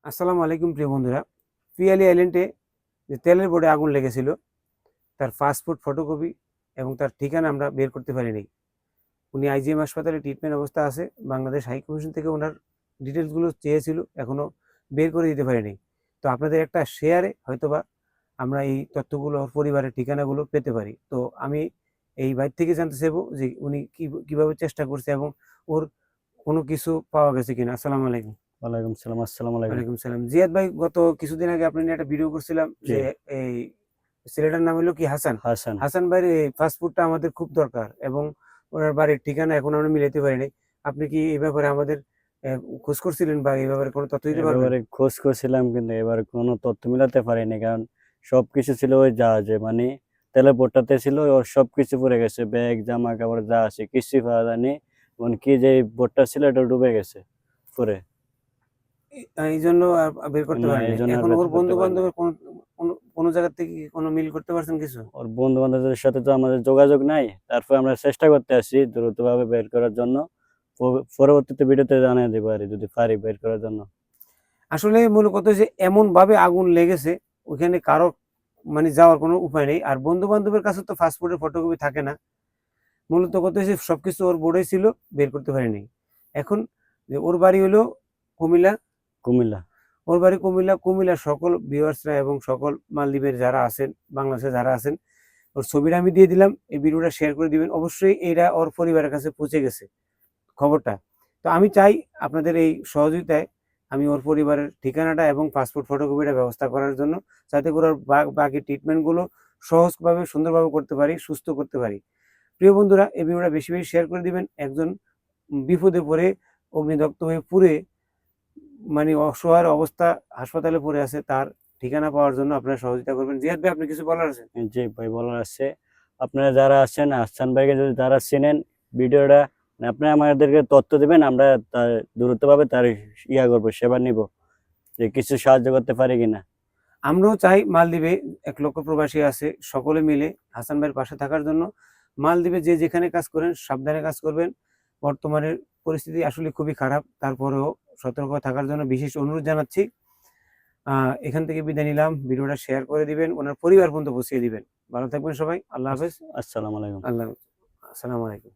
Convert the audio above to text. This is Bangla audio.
আসসালামু আলাইকুম প্রিয় বন্ধুরা। পিয়ালি আইল্যান্ডে যে তেলের বোর্ডে আগুন লেগেছিল তার পাসপোর্ট ফটোকপি এবং তার ঠিকানা আমরা বের করতে পারিনি। উনি আইজিএম হাসপাতালে ট্রিটমেন্ট অবস্থা আছে। বাংলাদেশ হাই কমিশন থেকে ওনার ডিটেলসগুলো চেয়েছিল, এখনও বের করে দিতে পারিনি। তো আপনাদের একটা শেয়ারে হয়তোবা আমরা এই তথ্যগুলো, ওর পরিবারের ঠিকানাগুলো পেতে পারি। তো আমি এই বাইর থেকে জানতে চাইবো যে উনি কীভাবে চেষ্টা করছে এবং ওর কোনো কিছু পাওয়া গেছে কিনা। আসসালামু আলাইকুম। ওয়ালাইকুম সালাম। আসসালামু আলাইকুম। ওয়ালাইকুম সালাম। জিয়াদ ভাই, গত কিছুদিন আগে আপনি নিয়ে একটা ভিডিও করছিলাম জি। যে এই ছেলেটার নাম হলো কি হাসান। হাসান। হাসান ভাইয়ের এই পাসপোর্টটা আমাদের খুব দরকার এবং ওনার বাড়ির ঠিকানা এখন আমরা মিলাতে পারি নাই। আপনি কি এই ব্যাপারে আমাদের খোঁজ করছিলেন বা এই ব্যাপারে কোনো তথ্য দিতে পারবেন? এবারে খোঁজ করছিলাম কিন্তু এবার কোনো তথ্য মিলাতে পারিনি, কারণ সবকিছু ছিল ওই জাহাজে, মানে তেলের বোটটাতে ছিল, ওর সবকিছু পড়ে গেছে, ব্যাগ জামা কাপড় যা আছে কিছুই পাওয়া যায়নি। এমনকি যে বোটটা ছিল এটা ডুবে গেছে পরে। এই জন্য বের করতে না, পারেন এই নাই। জন্য আর এখন বের ওর করতে বন্ধু পারিনি। বান্ধবের কোনো জায়গা থেকে কি কোনো মিল করতে পারছেন কিছু? ওর বন্ধু বান্ধবদের সাথে তো আমাদের যোগাযোগ নাই, তারপর আমরা চেষ্টা করতে আসি দ্রুতভাবে বের করার জন্য। পরবর্তীতে ভিডিওতে জানিয়ে দিতে পারি যদি পারি বের করার জন্য। আসলে মূল কথা যে এমন ভাবে আগুন লেগেছে, ওইখানে কারো মানে যাওয়ার কোনো উপায় নেই। আর বন্ধু বান্ধবের কাছে তো পাসপোর্টের ফটোকপি থাকে না। মূলত কথা হচ্ছে সবকিছু ওর বোর্ডে ছিল, বের করতে পারিনি। এখন যে ওর বাড়ি হলো কুমিল্লা। কুমিল্লা। ওর বাড়ি কুমিল্লা। কুমিল্লার সকল ভিউয়ার্সরা এবং সকল মালদ্বীপের যারা আছেন, বাংলাদেশে যারা আছেন, ওর ছবিটা আমি দিয়ে দিলাম। এই ভিডিওটা শেয়ার করে দিবেন। অবশ্যই এরা ওর পরিবারের কাছে পৌঁছে গেছে খবরটা। তো আমি চাই আপনাদের এই সহযোগিতায় আমি ওর পরিবারের ঠিকানাটা এবং পাসপোর্ট ফটোকপিটা ব্যবস্থা করার জন্য, যাতে করে ওর বাকি ট্রিটমেন্টগুলো সহজভাবে সুন্দরভাবে করতে পারি, সুস্থ করতে পারি। প্রিয় বন্ধুরা, এই ভিডিওটা বেশি বেশি শেয়ার করে দিবেন। একজন বিপদে পড়ে, অগ্নিদগ্ধ হয়ে পুড়ে, মানে অসহায় অবস্থা হাসপাতালে পড়ে আছে, তার ঠিকানা পাওয়ার জন্য আপনারা সহযোগিতা করবেন। জিয়াদ ভাই, আপনি কিছু বলার আছে? জি ভাই, বলার আছে। আপনারা যারা আছেন, হাসান ভাইকে যদি যারা চেনেন, ভিডিওটা আপনারা আমাদেরকে তথ্য দিবেন, আমরা তার দ্রুতভাবে তার করবো, সেবা নিব, যে কিছু সাহায্য করতে পারি কিনা। আমরাও চাই মালদ্বীপে 1 লক্ষ প্রবাসী আছে, সকলে মিলে হাসান ভাইয়ের পাশে থাকার জন্য। মালদ্বীপে যে যেখানে কাজ করেন সাবধানে কাজ করবেন। বর্তমানের পরিস্থিতি আসলে খুবই খারাপ, তারপরেও সতর্ক থাকার জন্য বিশেষ অনুরোধ জানাচ্ছি। এখান থেকে বিদায় নিলাম। ভিডিওটা শেয়ার করে দিবেন, ওনার পরিবার পর্যন্ত পৌঁছিয়ে দিবেন। ভালো থাকবেন সবাই। আল্লাহ হাফেজ। আসসালামু আলাইকুম। আল্লাহ, আসসালামু আলাইকুম।